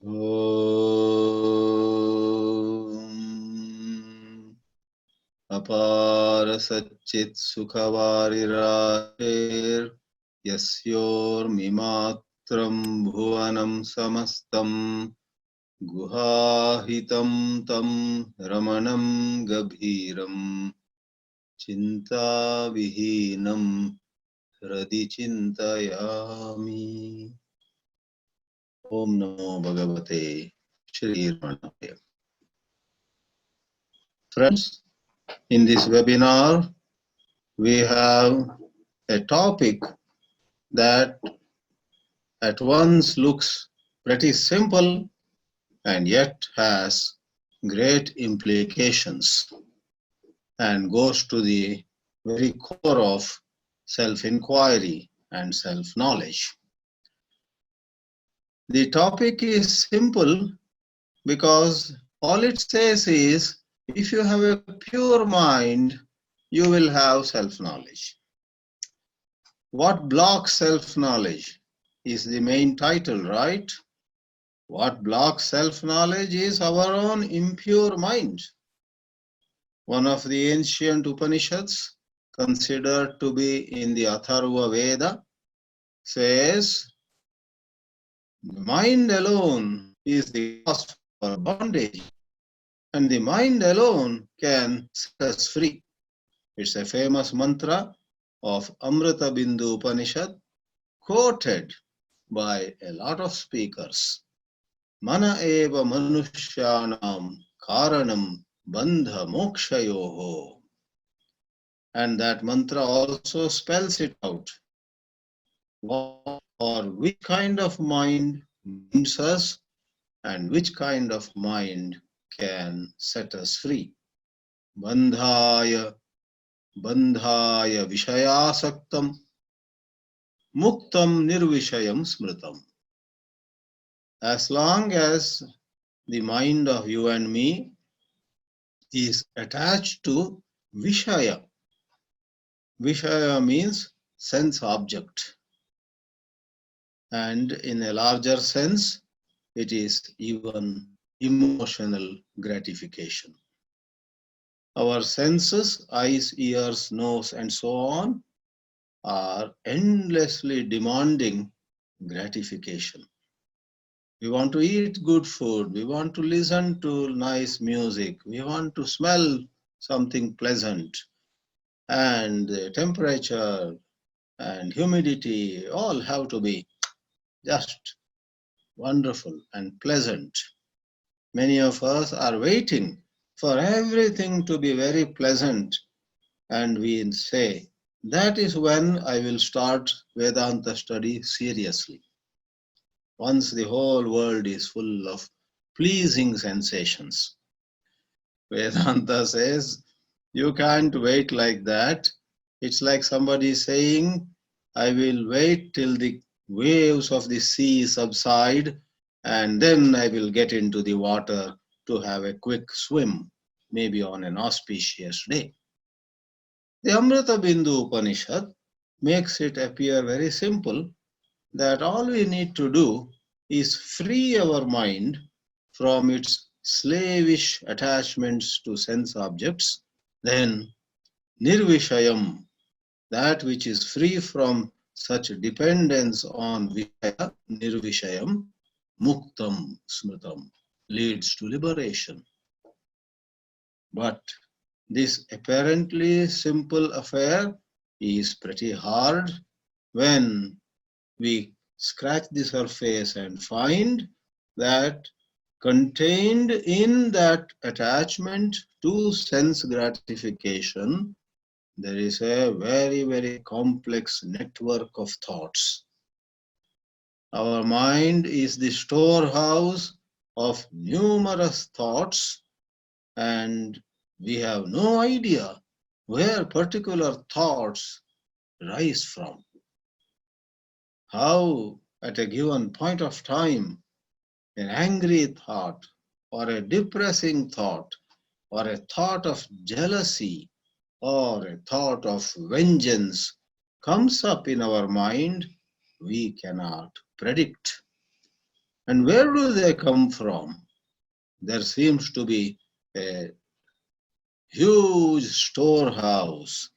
Om Apara Satchit Sukhavariratir Yasyor Mimatram Bhuvanam Samastam Guhahitam Tam Ramanam Gabhiram Chinta Vihinam Hradi Chintayami. Om Namo Bhagavate Shri Ramana. Friends, in this webinar, we have a topic that at once looks pretty simple and yet has great implications and goes to the very core of self-inquiry and self-knowledge. The topic is simple because all it says is if you have a pure mind, you will have self-knowledge. What blocks self-knowledge is the main title, right? What blocks self-knowledge is our own impure mind. One of the ancient Upanishads, considered to be in the Atharva Veda, says, the mind alone is the cause for bondage, and the mind alone can set us free. It's a famous mantra of Amrita Bindu Upanishad, quoted by a lot of speakers. Mana eva manushyanam karanam bandha mokshayoho. And that mantra also spells it out. What or which kind of mind binds us and which kind of mind can set us free. Bandhaya vishayasaktam muktam nirvishayam smritam. As long as the mind of you and me is attached to Vishaya. Vishaya means sense object. And in a larger sense, it is even emotional gratification. Our senses, eyes, ears, nose, and so on, are endlessly demanding gratification. We want to eat good food. We want to listen to nice music. We want to smell something pleasant. And the temperature and humidity all have to be just wonderful and pleasant. Many of us are waiting for everything to be very pleasant, and we say, that is when I will start Vedanta study seriously. Once the whole world is full of pleasing sensations. Vedanta says, you can't wait like that. It's like somebody saying, I will wait till the waves of the sea subside and then I will get into the water to have a quick swim, maybe on an auspicious day. The Amrita Bindu Upanishad makes it appear very simple that all we need to do is free our mind from its slavish attachments to sense objects, then nirvishayam, that which is free from such dependence on vishaya, nirvishayam, muktam smritam, leads to liberation. But this apparently simple affair is pretty hard when we scratch the surface and find that contained in that attachment to sense gratification, there is a very, very complex network of thoughts. Our mind is the storehouse of numerous thoughts, and we have no idea where particular thoughts rise from. How, at a given point of time, an angry thought, or a depressing thought, or a thought of jealousy, or a thought of vengeance comes up in our mind, we cannot predict. And where do they come from? There seems to be a huge storehouse,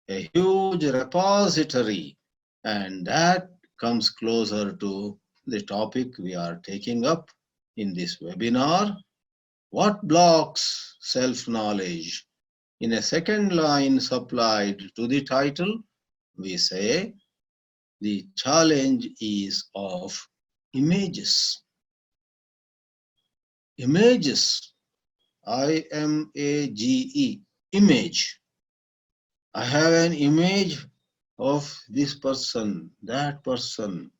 a huge repository, and that comes closer to the topic we are taking up in this webinar. What blocks self-knowledge? In a second line supplied to the title, we say the challenge is of images. Images, I-M-A-G-E, image. I have an image of this person, that person.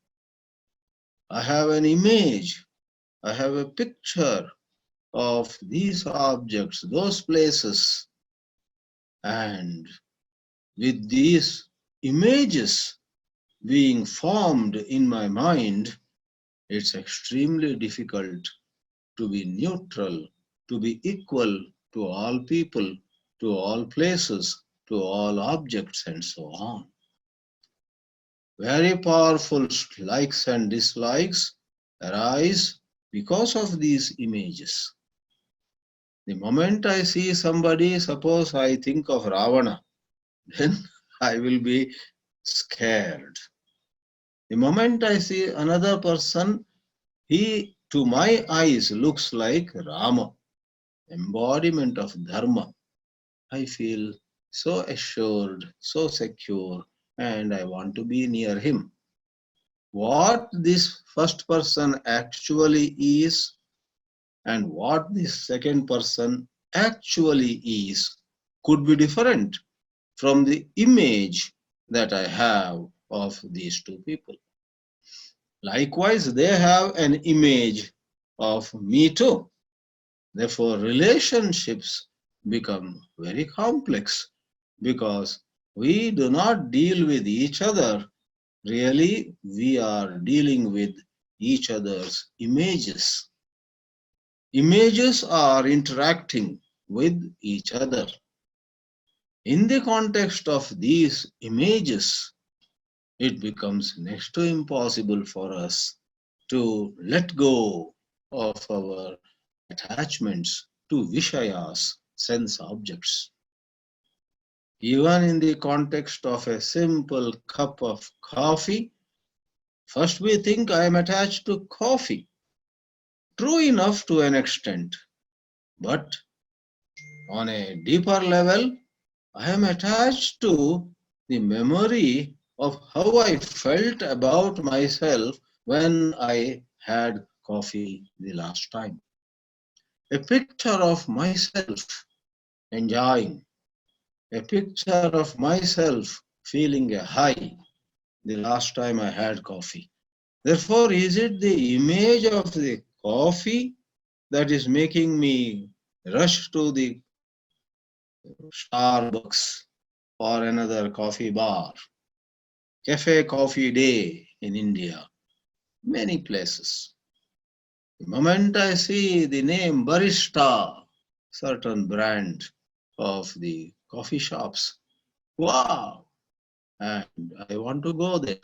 I have an image. I have a picture of these objects, those places. And with these images being formed in my mind, it's extremely difficult to be neutral, to be equal to all people, to all places, to all objects, and so on. Very powerful likes and dislikes arise because of these images. The moment I see somebody, suppose I think of Ravana, then I will be scared. The moment I see another person, he to my eyes looks like Rama, embodiment of Dharma. I feel so assured, so secure, and I want to be near him. What this first person actually is and what this second person actually is could be different from the image that I have of these two people. Likewise, they have an image of me too. Therefore, relationships become very complex because we do not deal with each other. Really, we are dealing with each other's images. Images are interacting with each other. In the context of these images, it becomes next to impossible for us to let go of our attachments to Vishayas, sense objects. Even in the context of a simple cup of coffee, first we think I am attached to coffee. True enough to an extent, but on a deeper level, I am attached to the memory of how I felt about myself when I had coffee the last time. A picture of myself enjoying, a picture of myself feeling a high the last time I had coffee. Therefore, is it the image of the coffee that is making me rush to the Starbucks or another coffee bar? Cafe Coffee Day in India, many places. The moment I see the name barista, certain brand of the coffee shops, wow, and I want to go there.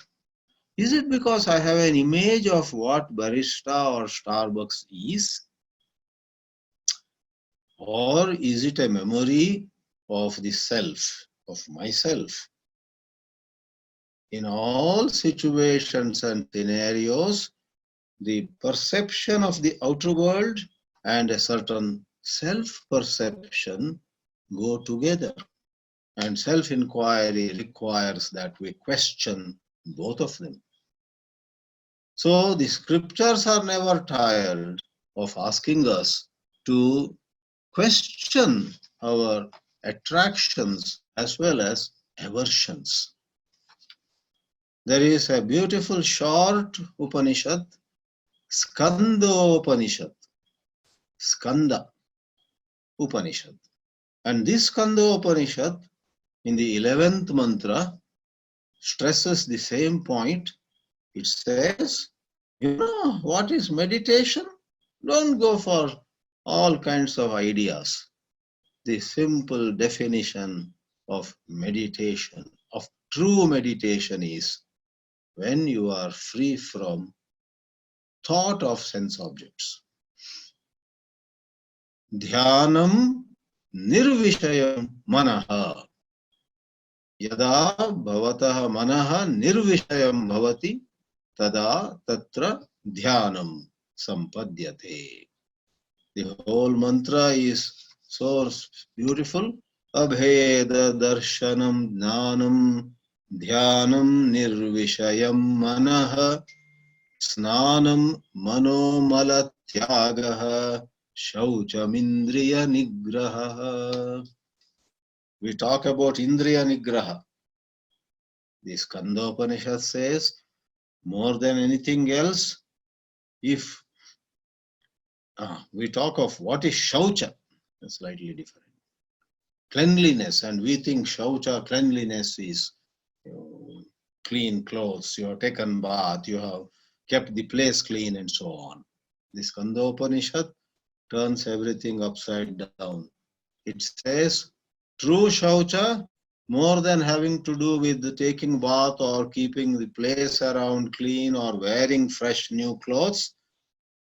Is it because I have an image of what barista or Starbucks is? Or is it a memory of the self, of myself? In all situations and scenarios, the perception of the outer world and a certain self-perception go together. And self-inquiry requires that we question both of them. So the scriptures are never tired of asking us to question our attractions as well as aversions. There is a beautiful short Upanishad, Skanda Skanda Upanishad. And this Skanda Upanishad in the 11th mantra stresses the same point. It says, you know what is meditation? Don't go for all kinds of ideas. The simple definition of meditation, of true meditation, is when you are free from thought of sense objects. Dhyanam nirvishayam manaha. Yada bhavatah manaha nirvishayam bhavati tada tatra dhyanam sampadyate. The whole mantra is so beautiful. Abheda darshanam jnanam dhyanam nirvishayam manaha snanam manomala tyagaha shauchamindriya nigraha. We talk about indriya nigraha. The Skandopanishad says, more than anything else, if we talk of what is shaucha, it's slightly different. Cleanliness, and we think shaucha, cleanliness is clean clothes, you have taken bath, you have kept the place clean and so on. This Kandopanishad turns everything upside down. It says true shaucha, more than having to do with taking bath or keeping the place around clean or wearing fresh new clothes,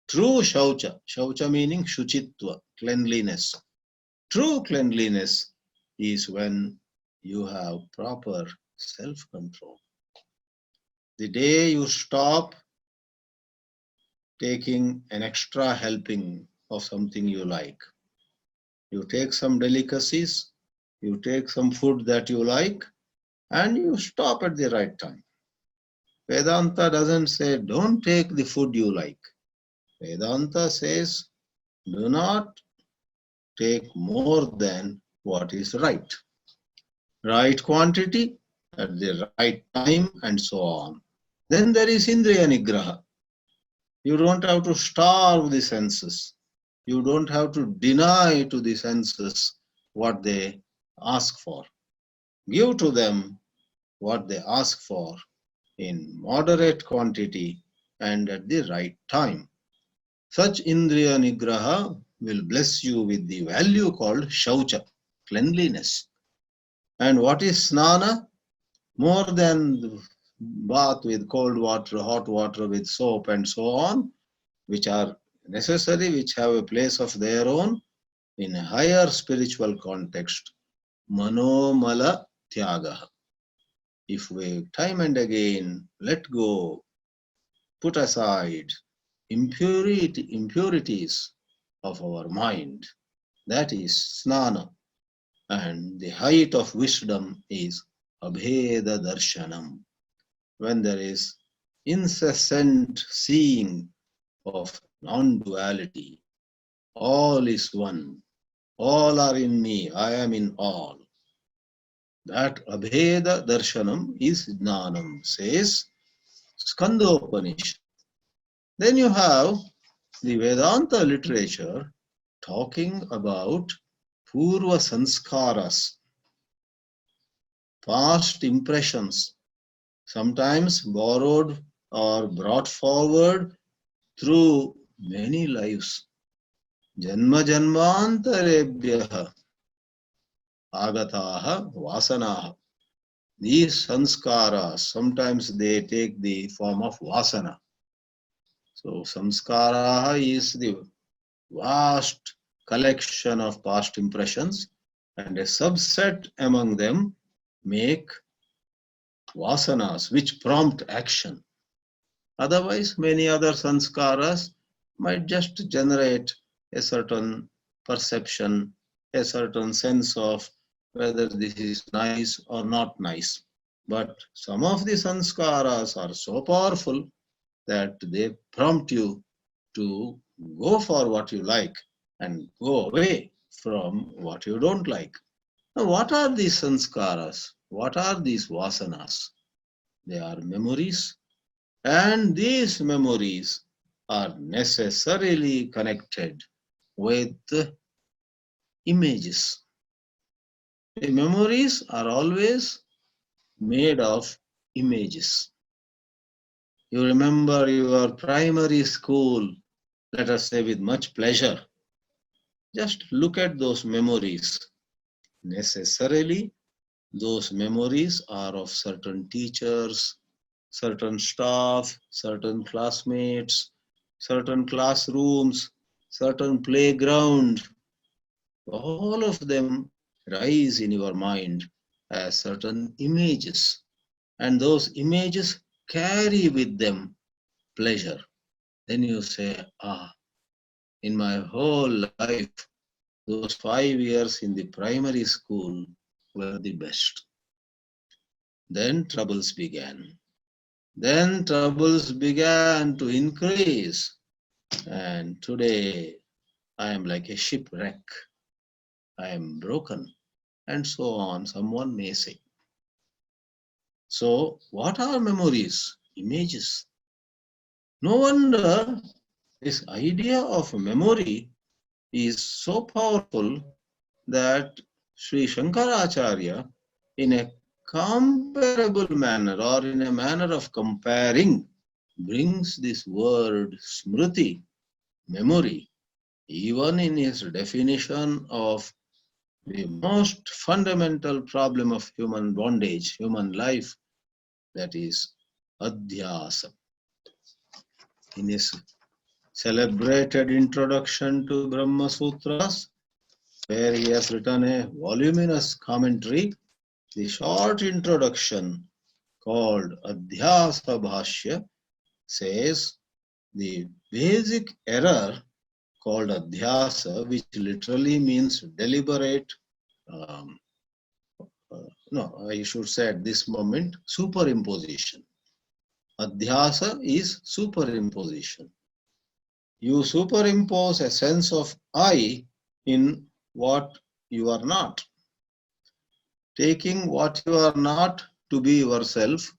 true shaucha, shaucha meaning shuchitva, cleanliness. True cleanliness is when you have proper self-control. The day you stop taking an extra helping of something you like, you take some delicacies, you take some food that you like, and you stop at the right time. Vedanta doesn't say don't take the food you like. Vedanta says do not take more than what is right. Right quantity at the right time and so on. Then there is Indriya Nigraha. You don't have to starve the senses. You don't have to deny to the senses what they ask for. Give to them what they ask for in moderate quantity and at the right time. Such Indriya Nigraha will bless you with the value called Shaucha, cleanliness. And what is Snana? More than bath with cold water, hot water with soap and so on, which are necessary, which have a place of their own, in a higher spiritual context, manomala tyagaha. If we time and again let go, put aside impurities of our mind, that is snana. And the height of wisdom is abheda darshanam. When there is incessant seeing of non-duality, all is one, all are in me, I am in all. That abheda darshanam is jnanam, says Skandopanishad. Then you have the Vedanta literature talking about purva sanskaras, past impressions, sometimes borrowed or brought forward through many lives. Janma janmantarebhyaha agataha vasanaha. These sanskaras, sometimes they take the form of vasana. So samskara is the vast collection of past impressions, and a subset among them make vasanas which prompt action. Otherwise, many other sanskaras might just generate a certain perception, a certain sense of whether this is nice or not nice. But some of the sanskaras are so powerful that they prompt you to go for what you like and go away from what you don't like. Now, what are these sanskaras? What are these vasanas? They are memories, and these memories are necessarily connected with images. The memories are always made of images. You remember your primary school, let us say, with much pleasure. Just look at those memories. Necessarily, those memories are of certain teachers, certain staff, certain classmates, certain classrooms, certain playground, all of them rise in your mind as certain images. And those images carry with them pleasure. Then you say, in my whole life, those 5 years in the primary school were the best. Then troubles began. Then troubles began to increase. And today I am like a shipwreck. I am broken. And so on, someone may say. So, what are memories? Images. No wonder this idea of memory is so powerful that Sri Shankaracharya, in a comparable manner or in a manner of comparing, brings this word smriti, memory, even in his definition of the most fundamental problem of human bondage, human life, that is adhyasa. In his celebrated introduction to Brahma Sutras, where he has written a voluminous commentary, the short introduction called Adhyasa Bhashya says the basic error called Adhyasa, which literally means deliberate, um, no, I should say at this moment, superimposition. Adhyasa is superimposition. You superimpose a sense of I in what you are not, taking what you are not to be yourself,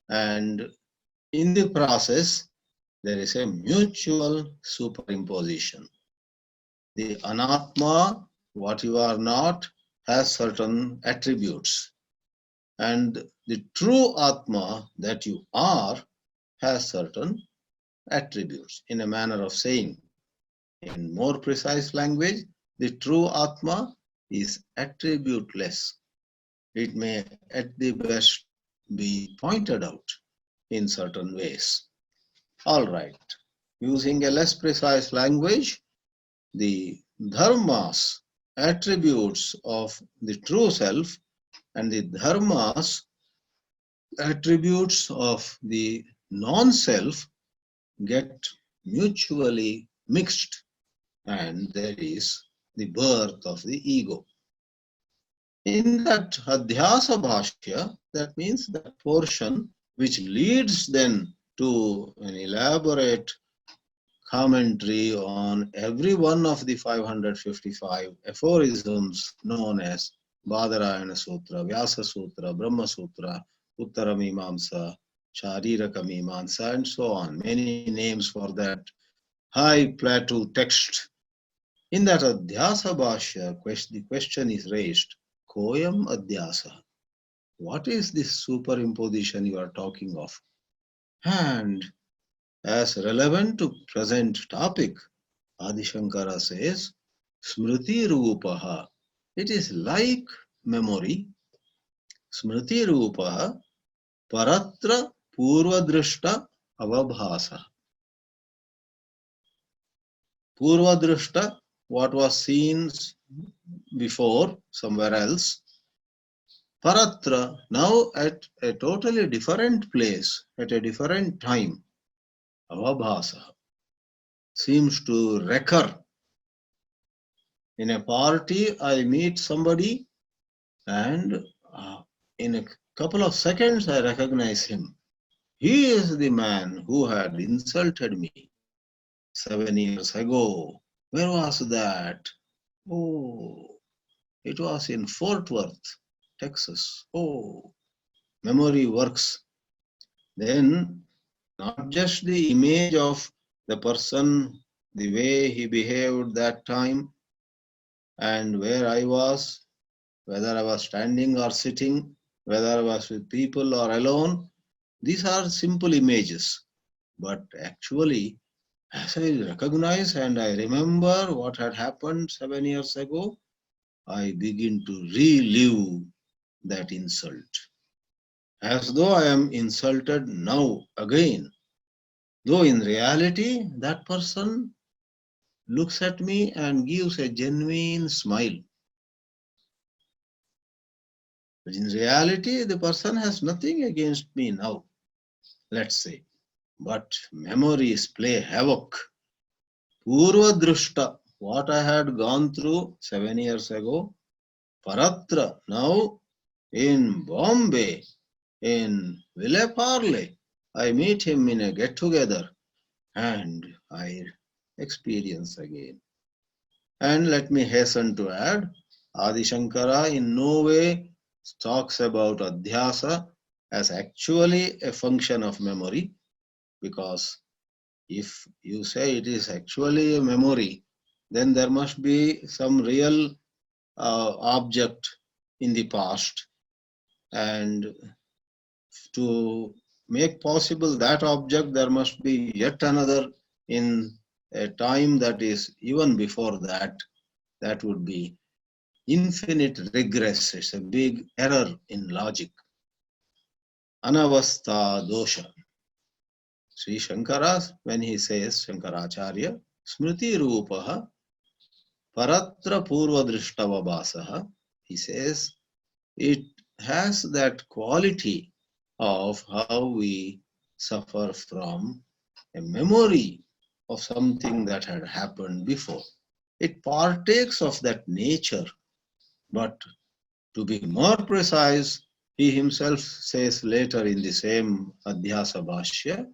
and in the process, there is a mutual superimposition. The anatma, what you are not, has certain attributes, and the true atma that you are has certain attributes. In a manner of saying, in more precise language, the true atma is attributeless. It may at the best be pointed out in certain ways. All right. Using a less precise language, the dharmas, attributes of the true self, and the dharmas, attributes of the non-self, get mutually mixed, and there is the birth of the ego. In that adhyasa bhashya, that means that portion which leads then to an elaborate commentary on every one of the 555 aphorisms known as Badarayana Sutra, Vyasa Sutra, Brahma Sutra, Uttara Mimamsa, Shariraka Mimamsa, and so on. Many names for that high plateau text. In that Adhyasa Bhashya, the question is raised, Koyam Adhyasa. What is this superimposition you are talking of? And as relevant to present topic, Adi Shankara says, Smriti Rupaha. It is like memory. Smriti Rupaha Paratra Purvadrishta Avabhasa. Purvadrishta, what was seen before somewhere else. Paratra, now at a totally different place, at a different time. Avabhasa seems to recur. In a party, I meet somebody, and in a couple of seconds, I recognize him. He is the man who had insulted me 7 years ago. Where was that? Oh, it was in Fort Worth, Texas. Oh, memory works. Then, not just the image of the person, the way he behaved that time, and where I was, whether I was standing or sitting, whether I was with people or alone. These are simple images. But actually, as I recognize and I remember what had happened 7 years ago, I begin to relive that insult. As though I am insulted now again. Though in reality, that person looks at me and gives a genuine smile. But in reality, the person has nothing against me now, let's say. But memories play havoc. Purva drushta, what I had gone through 7 years ago, Paratra, now in Bombay, in Villeparle, I meet him in a get together and I experience again. And let me hasten to add, Adi Shankara in no way talks about adhyasa as actually a function of memory, because if you say it is actually a memory, then there must be some real object in the past, and to make possible that object there must be yet another in a time that is even before that. That would be infinite regress. It's a big error in logic. Anavastha dosha. Sri Shankara, when he says, Shankaracharya, Smriti Rupaha Paratra Purva Drishtavabasaha, he says, it has that quality of how we suffer from a memory of something that had happened before. It partakes of that nature, but to be more precise, he himself says later in the same Adhyasa Bhashya,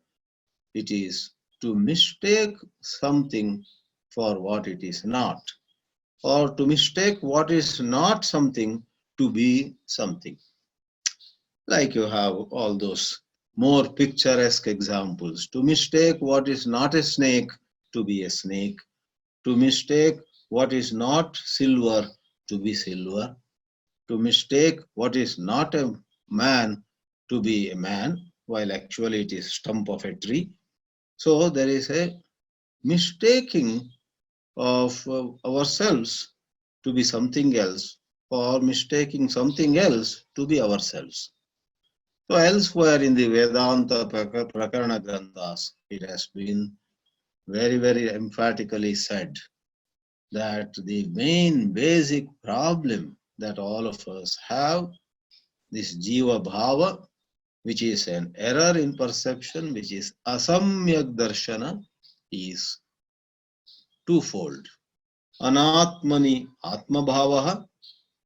it is to mistake something for what it is not, or to mistake what is not something to be something. Like you have all those more picturesque examples. To mistake what is not a snake to be a snake, to mistake what is not silver to be silver, to mistake what is not a man to be a man, while actually it is stump of a tree. So there is a mistaking of ourselves to be something else, or mistaking something else to be ourselves. So elsewhere in the Vedanta Prakarana Granthas, it has been very, very emphatically said that the main basic problem that all of us have, this Jiva Bhava, which is an error in perception, which is asamyak darshana, is twofold. Anatmani atma bhavaha,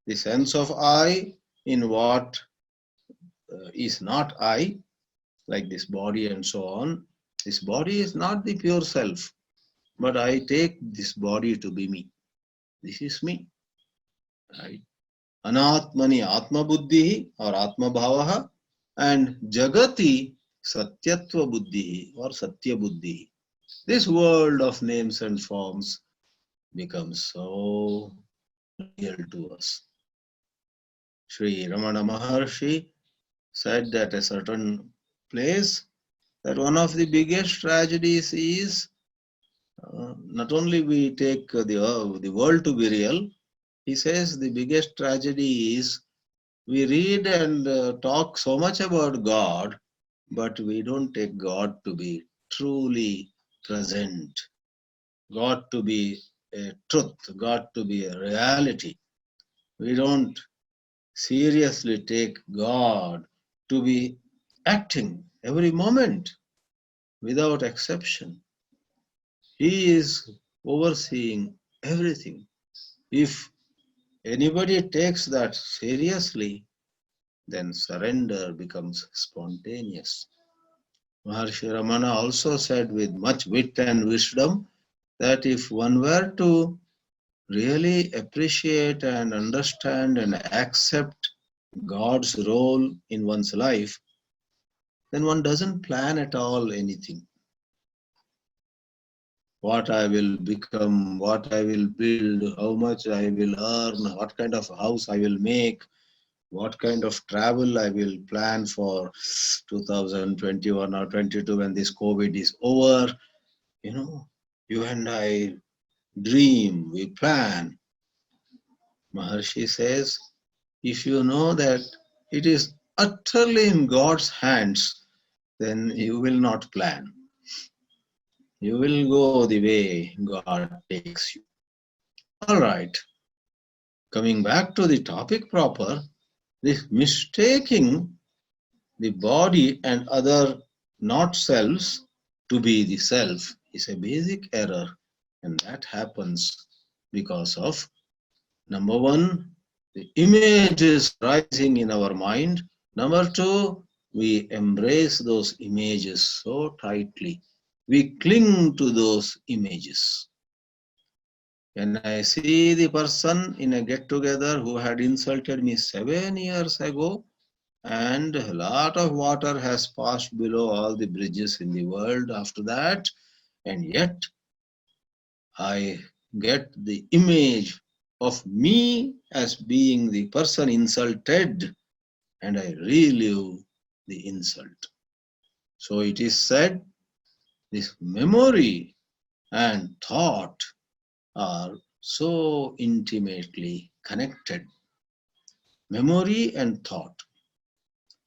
the sense of I in what is not I, like this body and so on. This body is not the pure self, but I take this body to be me. This is me. Right? Anatmani atma buddhi or atma bhavaha, and jagati satyatva buddhi or satya buddhi. This world of names and forms becomes so real to us. Shri Ramana Maharshi said at a certain place that one of the biggest tragedies is not only we take the world to be real, he says the biggest tragedy is we read and talk so much about God, but we don't take God to be truly present, God to be a truth, God to be a reality. We don't seriously take God to be acting every moment without exception. He is overseeing everything. If anybody takes that seriously, then surrender becomes spontaneous. Maharshi Ramana also said with much wit and wisdom that if one were to really appreciate and understand and accept God's role in one's life, then one doesn't plan at all anything. What I will become, what I will build, how much I will earn, what kind of house I will make, what kind of travel I will plan for 2021 or 22 when this COVID is over. You know, you and I dream, we plan. Maharshi says, if you know that it is utterly in God's hands, then you will not plan. You will go the way God takes you. All right, coming back to the topic proper, this mistaking the body and other not selves to be the self is a basic error, and that happens because of number one, the images rising in our mind. Number two, we embrace those images so tightly. We cling to those images. When I see the person in a get together who had insulted me 7 years ago, and a lot of water has passed below all the bridges in the world after that, and yet I get the image of me as being the person insulted, and I relive the insult. So it is said this memory and thought are so intimately connected. Memory and thought.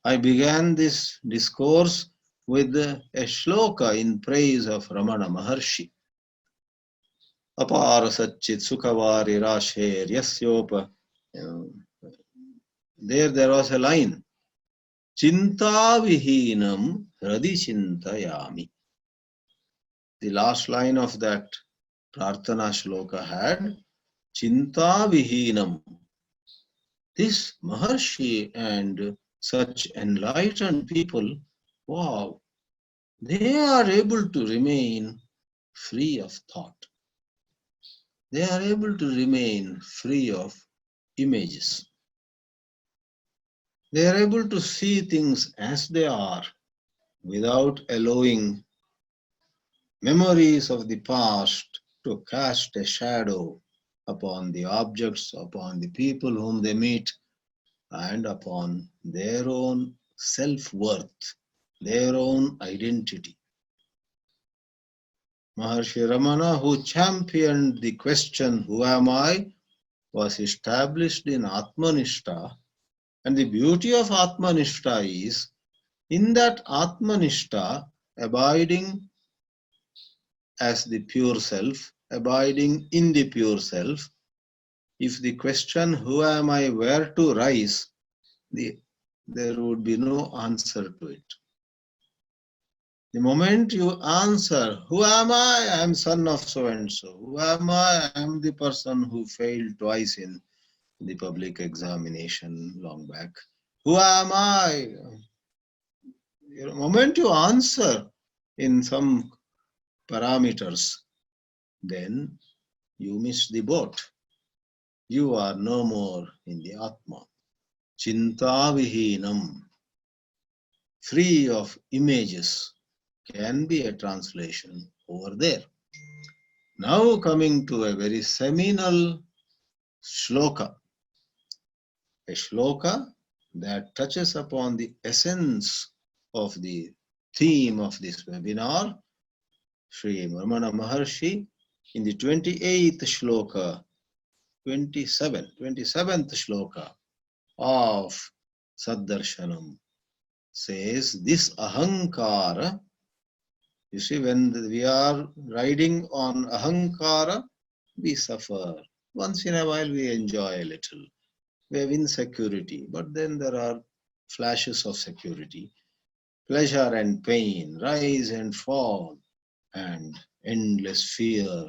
I began this discourse with a shloka in praise of Ramana Maharshi. Apara Satchit Sukhavari Rasher Yasyopa. There was a line. Chinta Vihinam Hradi Chintayami. The last line of that Prarthana shloka had Chinta Vihinam. This Maharshi and such enlightened people, wow, they are able to remain free of thought. They are able to remain free of images. They are able to see things as they are without allowing memories of the past to cast a shadow upon the objects, upon the people whom they meet, and upon their own self-worth, their own identity. Maharshi Ramana, who championed the question, who am I, was established in Atmanishta. And the beauty of Atmanishta is, in that Atmanishta, abiding as the pure self, abiding in the pure self, if the question, who am I, were to rise, there would be no answer to it. The moment you answer, who am I am son of so and so. Who am I am the person who failed twice in the public examination long back. Who am I? The moment you answer in some parameters, then you miss the boat. You are no more in the Atma. Chinta vihinam, free of images, can be a translation over there. Now coming to a very seminal shloka, a shloka that touches upon the essence of the theme of this webinar, Shri Ramana Maharshi, in the 28th shloka, 27th shloka of Saddarshanam, says this ahankara. You see, when we are riding on ahankara, we suffer. Once in a while we enjoy a little. We have insecurity, but then there are flashes of security, pleasure and pain, rise and fall, and endless fear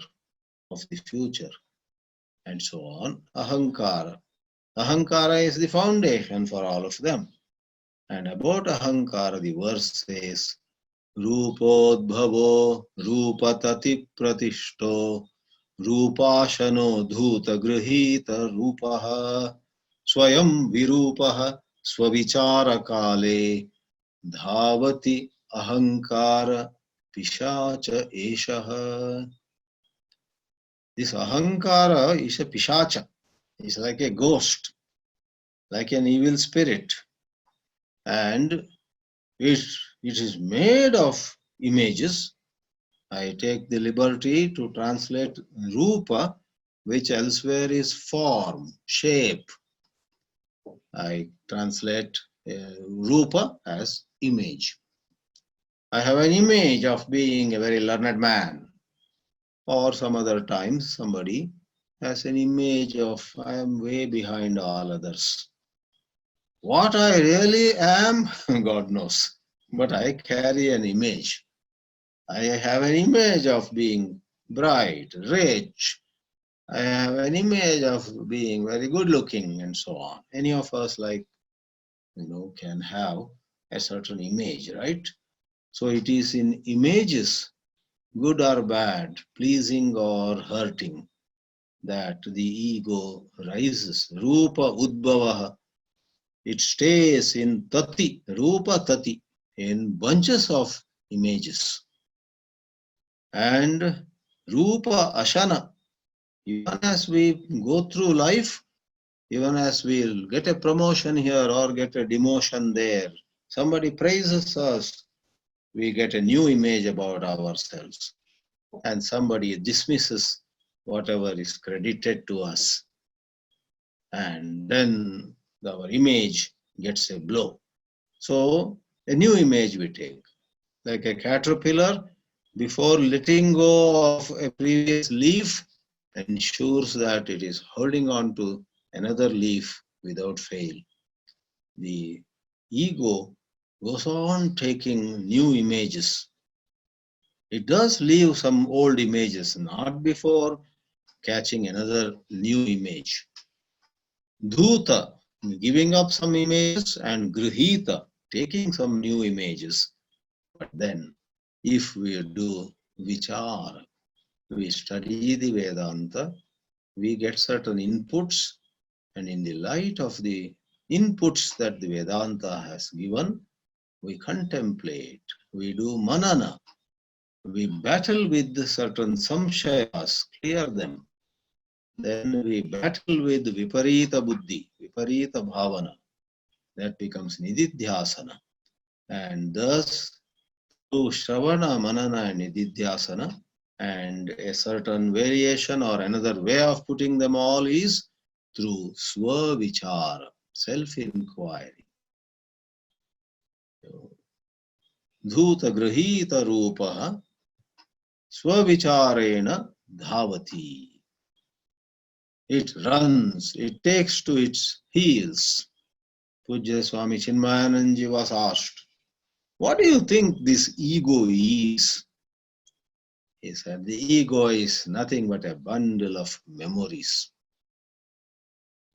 of the future, and so on. Ahankara. Ahankara is the foundation for all of them. And about ahankara, the verse says, roopodbhavo roopa-tati-pratisthah रूपाशनो धूतगृहीत रूपः स्वयं विरूपः स्वविचारकाले धावति अहंकार पिशाच एषः. This ahankara is a pishacha. It's like a ghost, like an evil spirit, and it is made of images. I take the liberty to translate rupa, which elsewhere is form, shape. I translate rupa as image. I have an image of being a very learned man. Or some other times somebody has an image of I am way behind all others. What I really am, God knows. But I carry an image. I have an image of being bright, rich. I have an image of being very good looking and so on. Any of us can have a certain image, right? So it is in images, good or bad, pleasing or hurting, that the ego rises. Roopodbhavo. It stays in tati, roopa-tati, in bunches of images. And rupa ashana. Even as we go through life, even as we'll get a promotion here or get a demotion there, somebody praises us, we get a new image about ourselves. And somebody dismisses whatever is credited to us. And then our image gets a blow. So a new image we take, like a caterpillar, before letting go of a previous leaf, ensures that it is holding on to another leaf without fail. The ego goes on taking new images. It does leave some old images, not before catching another new image. Dhuta, giving up some images, and grihita, taking some new images. But then, if we do vichara, we study the Vedanta, we get certain inputs, and in the light of the inputs that the Vedanta has given, we contemplate, we do manana, we battle with certain samshayas, clear them. Then we battle with viparita buddhi, viparita bhavana. That becomes nididhyasana. And thus, through shravana, manana, and nididhyasana, and a certain variation or another way of putting them all is through swavichara, self-inquiry. Dhuta grahita rupa swavicharena dhavati. It runs, it takes to its heels. Pujya Swami Chinmayananji was asked, what do you think this ego is? He said, the ego is nothing but a bundle of memories.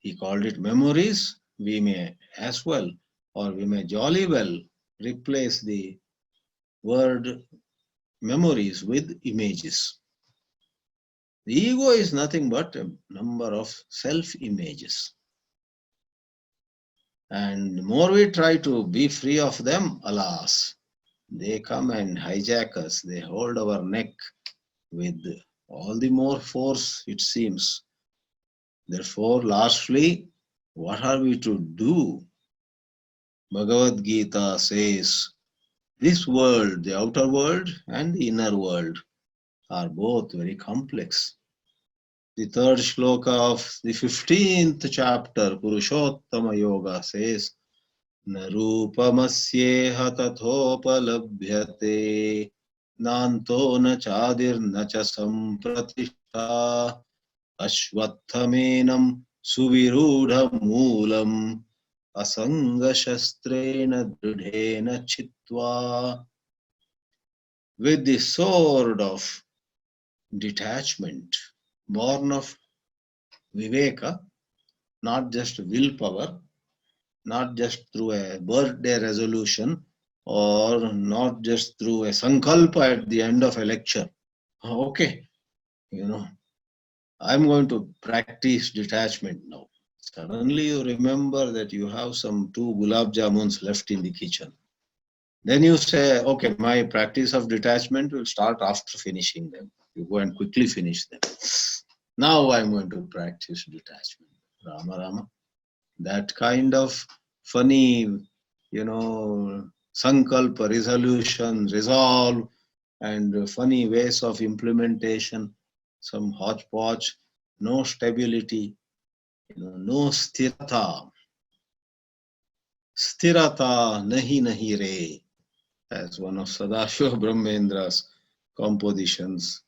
He called it memories. We may as well, or we may jolly well replace the word memories with images. The ego is nothing but a number of self-images. And the more we try to be free of them, alas, they come and hijack us. They hold our neck with all the more force, it seems. Therefore, lastly, what are we to do? Bhagavad Gita says, this world, the outer world and the inner world, are both very complex. The third shloka of the 15th chapter, Purushottama Yoga, says, Na rupamasyeha tathopalabhyate nanto na chadir na cha sampratishtha ashvattamenam suvirudha moolam asanga shastrena dridhena chitva. With the sword of detachment, born of viveka, not just willpower, not just through a birthday resolution, or not just through a sankalpa at the end of a lecture. Okay, I'm going to practice detachment now. Suddenly you remember that you have some 2 gulab jamuns left in the kitchen. Then you say, okay, my practice of detachment will start after finishing them. You go and quickly finish them. Now I'm going to practice detachment. Rama Rama. That kind of funny, sankalpa, resolution, resolve, and funny ways of implementation, some hodgepodge, no stability, no sthirata. Sthirata nahi nahi re. as one of Sadashiva Brahmendra's compositions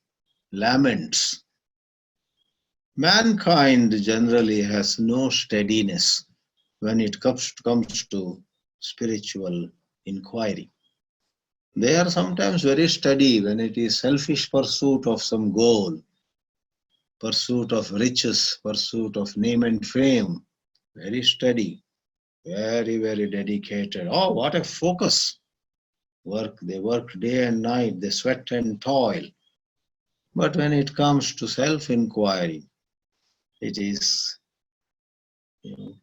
laments. Mankind generally has no steadiness when it comes to spiritual inquiry. They are sometimes very steady when it is selfish pursuit of some goal, pursuit of riches, pursuit of name and fame. Very steady, very, very dedicated. Oh, what a focus! They work day and night, they sweat and toil. But when it comes to self-inquiry, it is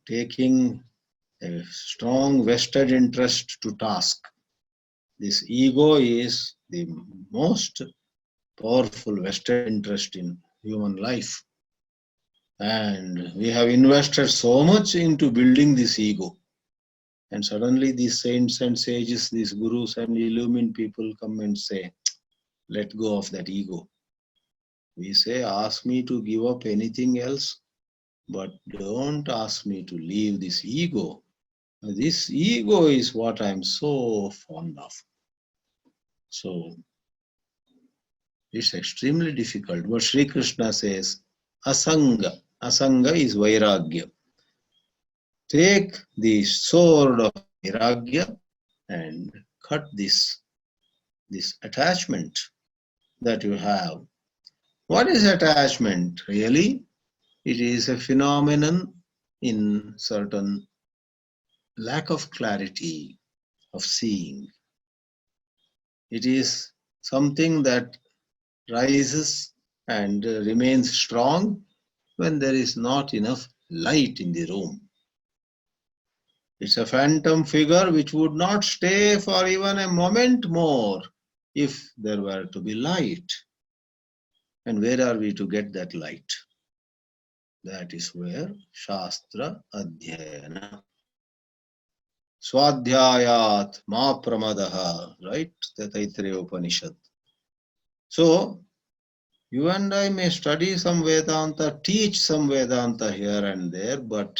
taking a strong vested interest to task. This ego is the most powerful vested interest in human life. And we have invested so much into building this ego. And suddenly these saints and sages, these gurus and illumined people come and say, let go of that ego. We say, ask me to give up anything else, but don't ask me to leave this ego. This ego is what I'm so fond of. So it's extremely difficult. But Sri Krishna says, asanga. Asanga is vairagya. Take the sword of vairagya and cut this attachment that you have. What is attachment really? It is a phenomenon in certain lack of clarity of seeing. It is something that rises and remains strong when there is not enough light in the room. It's a phantom figure which would not stay for even a moment more if there were to be light. And where are we to get that light? That is where Shastra Adhyayana. Swadhyayat ma pramadaha, right? The Taittiriya Upanishad. So, you and I may study some Vedanta, teach some Vedanta here and there, but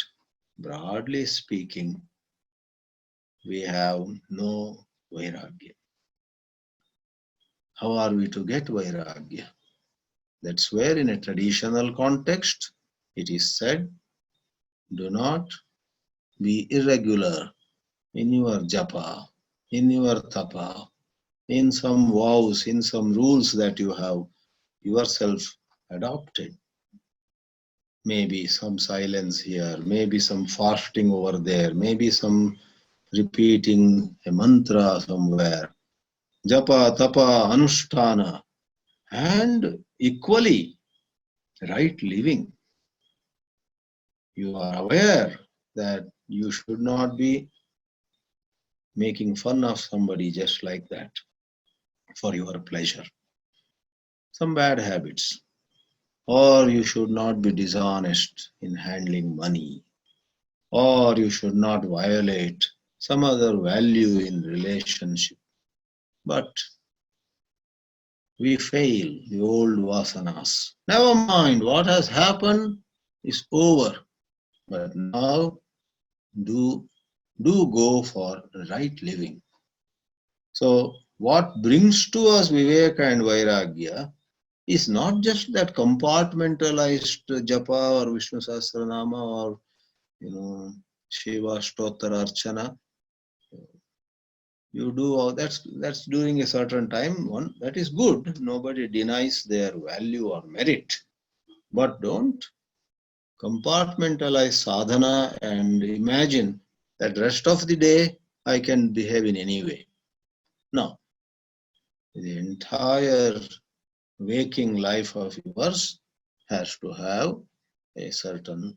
broadly speaking, we have no Vairagya. How are we to get Vairagya? That's where in a traditional context, it is said, do not be irregular in your japa, in your tapa, in some vows, in some rules that you have yourself adopted. Maybe some silence here, maybe some fasting over there, maybe some repeating a mantra somewhere. Japa, tapa, anushtana, and equally right living. You are aware that you should not be making fun of somebody just like that for your pleasure. Some bad habits. Or you should not be dishonest in handling money. Or you should not violate some other value in relationship. But we fail the old vasanas. Never mind, what has happened is over. But now do go for right living. So what brings to us Viveka and Vairagya is not just that compartmentalized japa or Vishnu Sahasranama or Shiva Stottara Archana. You do all that's during a certain time. One that is good. Nobody denies their value or merit. But don't compartmentalize sadhana and imagine that rest of the day I can behave in any way. No. The entire waking life of yours has to have a certain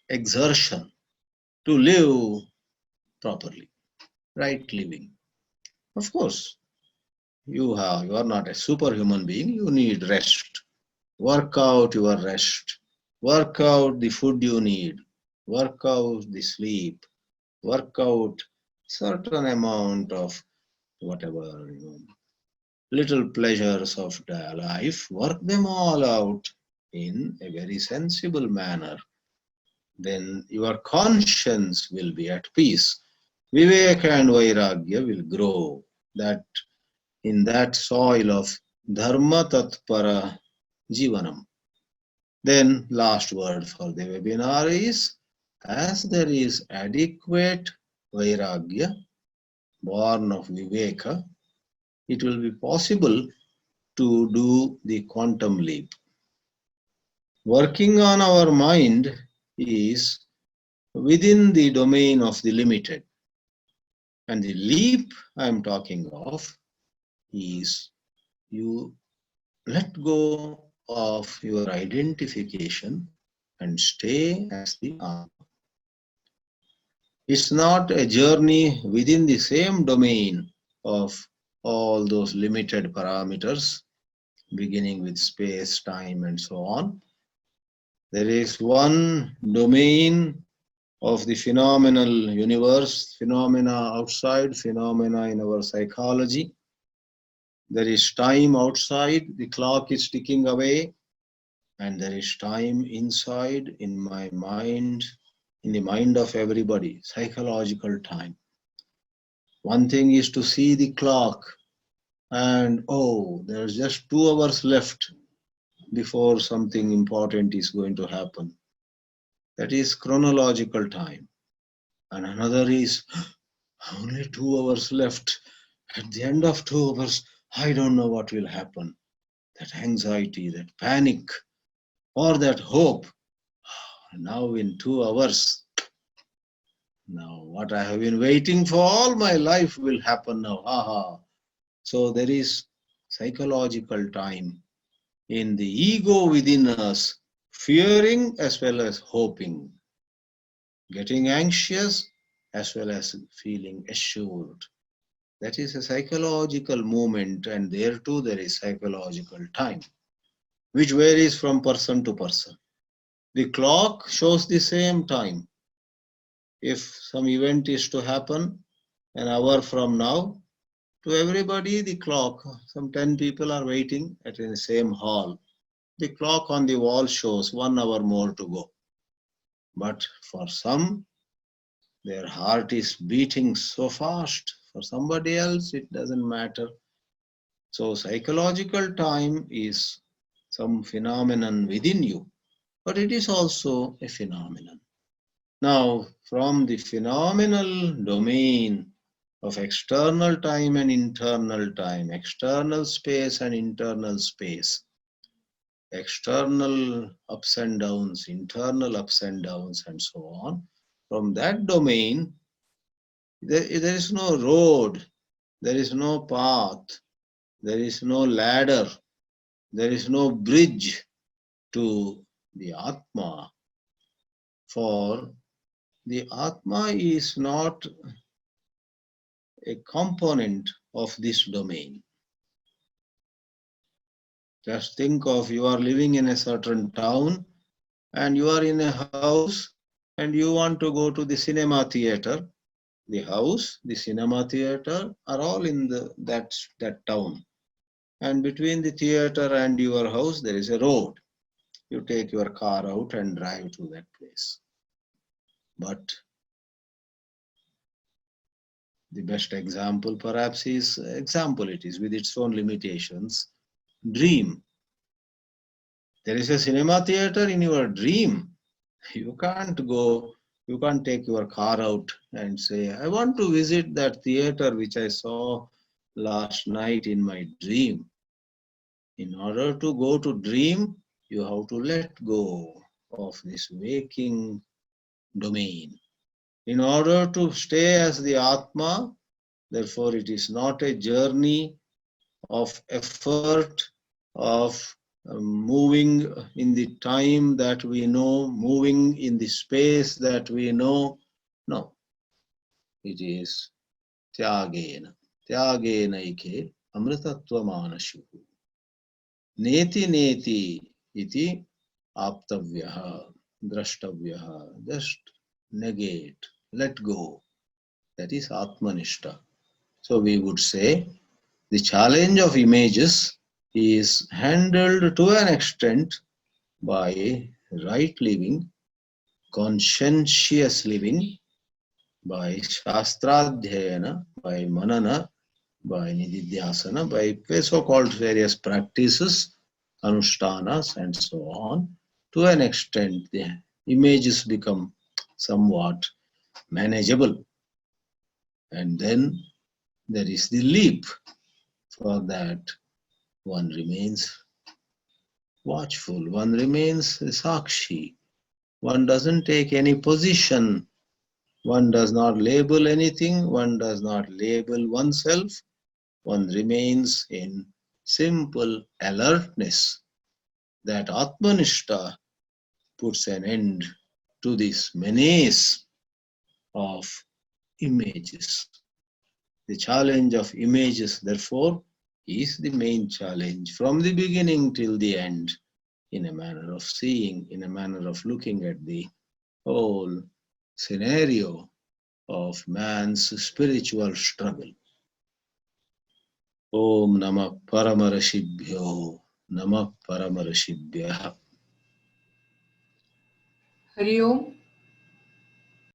exertion to live properly, right living. Of course, you are not a superhuman being, you need rest. Work out your rest. Work out the food you need. Work out the sleep. Work out certain amount of whatever, little pleasures of life, work them all out in a very sensible manner. Then your conscience will be at peace. Viveka and Vairagya will grow. That in that soil of Dharma Tatpara Jivanam. Then last word for the webinar is, as there is adequate Vairagya, born of Viveka, it will be possible to do the quantum leap. Working on our mind is within the domain of the limited. And the leap I am talking of is you let go of your identification and stay as the Atma. It's not a journey within the same domain of all those limited parameters, beginning with space, time, and so on. There is one domain of the phenomenal universe, phenomena outside, phenomena in our psychology. There is time outside, the clock is ticking away, and there is time inside in my mind, in the mind of everybody, psychological time. One thing is to see the clock and, oh, there's just 2 hours left before something important is going to happen. That is chronological time. And another is only 2 hours left. At the end of 2 hours, I don't know what will happen. That anxiety, that panic, or that hope. Now in 2 hours, now what I have been waiting for all my life will happen now. Haha. So there is psychological time in the ego within us, fearing as well as hoping, getting anxious as well as feeling assured. That is a psychological movement, and there too there is psychological time, which varies from person to person. The clock shows the same time. If some event is to happen an hour from now, to everybody the clock, some 10 people are waiting at the same hall. The clock on the wall shows 1 hour more to go. But for some, their heart is beating so fast. For somebody else, it doesn't matter. So psychological time is some phenomenon within you, but it is also a phenomenon. Now, from the phenomenal domain of external time and internal time, external space and internal space, external ups and downs, internal ups and downs, and so on, from that domain, there is no road, there is no path, there is no ladder, there is no bridge to the Atma. For the Atma is not a component of this domain. Just think of, you are living in a certain town and you are in a house and you want to go to the cinema theater. The house, the cinema theater are all in that town. And between the theater and your house, there is a road. You take your car out and drive to that place. But the best example perhaps is, example it is with its own limitations, dream. There is a cinema theater in your dream. You can't go, you can't take your car out and say, I want to visit that theater which I saw last night in my dream. In order to go to dream, you have to let go of this waking domain. In order to stay as the Atma, therefore it is not a journey of effort, of moving in the time that we know, moving in the space that we know. No, it is tyagena. Tyagena ike amritatva manashu. Neti neti iti aptavyaha, drashtavyaha. Just negate, let go. That is Atmanishta. So we would say the challenge of images is handled to an extent by right living, conscientious living, by Shastradhyayana, by Manana, by Nididhyasana, by so-called various practices, Anushtanas, and so on. To an extent, the images become somewhat manageable. And then there is the leap. For that, one remains watchful, one remains sakshi, one doesn't take any position, one does not label anything, one does not label oneself, one remains in simple alertness. That Atmanishta puts an end to this menace of images. The challenge of images, therefore, is the main challenge from the beginning till the end, in a manner of seeing, in a manner of looking at the whole scenario of man's spiritual struggle. Om Namah Paramarashibhyo, Namah Paramarashibhyah. Hari Om.